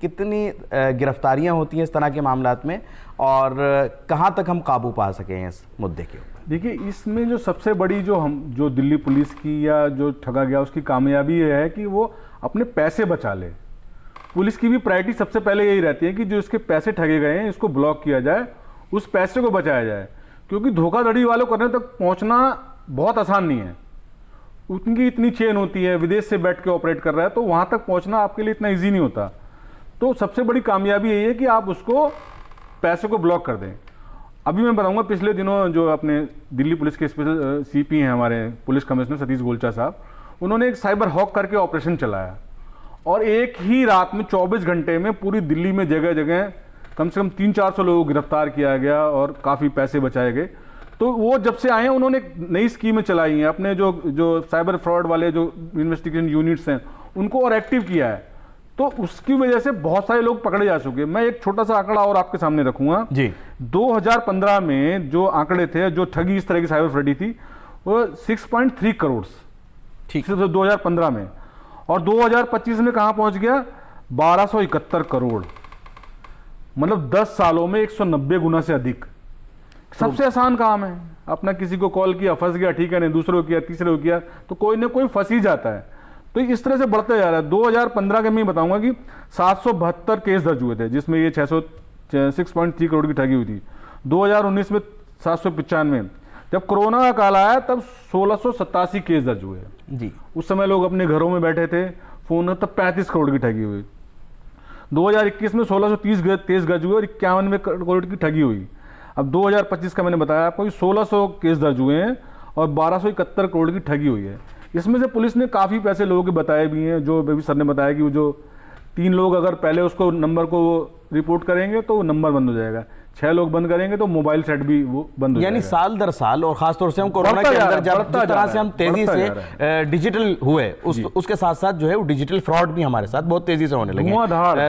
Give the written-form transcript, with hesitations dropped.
कितनी गिरफ्तारियां होती हैं इस तरह के मामलात में और कहां तक हम काबू पा सके हैं इस मुद्दे के ऊपर? देखिए, इसमें जो सबसे बड़ी जो दिल्ली पुलिस की या जो ठगा गया उसकी कामयाबी ये है कि वो अपने पैसे बचा ले। पुलिस की भी प्रायोरिटी सबसे पहले यही रहती है कि जो इसके पैसे ठगे गए हैं इसको ब्लॉक किया जाए, उस पैसे को बचाया जाए, क्योंकि धोखाधड़ी वालों करने तक पहुंचना बहुत आसान नहीं है। उनकी इतनी चेन होती है, विदेश से बैठ के ऑपरेट कर रहा है, तो वहां तक पहुंचना आपके लिए इतना ईजी नहीं होता। तो सबसे बड़ी कामयाबी यही है कि आप उसको पैसे को ब्लॉक कर दें। अभी मैं बताऊंगा, पिछले दिनों जो अपने दिल्ली पुलिस के स्पेशल सीपी हैं हमारे पुलिस कमिश्नर सतीश गोलचा साहब, उन्होंने एक साइबर हॉक करके ऑपरेशन चलाया और एक ही रात में 24 घंटे में पूरी दिल्ली में जगह जगह कम से कम 300-400 लोगों को गिरफ्तार किया गया और काफ़ी पैसे बचाए गए। तो वो जब से आए हैं उन्होंने एक नई स्कीमें चलाई हैं, अपने जो साइबर फ्रॉड वाले जो इन्वेस्टिगेशन यूनिट्स हैं उनको और एक्टिव किया है। तो उसकी वजह से बहुत सारे लोग पकड़े जा चुके हैं। मैं एक छोटा सा आंकड़ा और आपके सामने रखूंगा जी। 2015 में जो आंकड़े थे, जो ठगी इस तरह की साइबर फ्रॉड थी, वो 6.3 करोड़, ठीक है, 2015 में। और 2025 में कहां पहुंच गया? 1271 करोड़। मतलब 10 सालों में 190 गुना से अधिक। सबसे आसान काम है, अपना किसी को कॉल किया, फंस गया, ठीक है, नहीं दूसरे को किया, तीसरे को किया, तो कोई ना कोई फंस ही जाता है। तो इस तरह से बढ़ते जा रहा है। 2015 के मैं बताऊंगा कि 772 केस दर्ज हुए थे, जिसमें ये 6.3 करोड़ की ठगी हुई थी। 2019 में 795। जब कोरोना का काल आया तब 1687 केस दर्ज हुए जी। उस समय लोग अपने घरों में बैठे थे, फोन, तब 35 करोड़ की ठगी हुई। 2021 में 1630 गज हुए और 91 करोड़ की ठगी हुई। अब 2025 का मैंने बताया आपको कि 1600 केस दर्ज हुए हैं और 1271 करोड़ की ठगी हुई है। इसमें से पुलिस ने काफ़ी पैसे लोगों के बताए भी हैं। जो बेबी सर ने बताया कि वो जो 3 लोग अगर पहले उसको नंबर को रिपोर्ट करेंगे तो वो नंबर बंद हो जाएगा, 6 लोग बंद करेंगे तो मोबाइल सेट भी वो बंद हो जाएगा। यानी साल दर साल, और खासतौर से हम कोरोना के अंदर जब जिस तरह से हम तेजी से डिजिटल हुए, उसके साथ साथ जो है वो डिजिटल फ्रॉड भी हमारे साथ बहुत तेजी से होने लगे।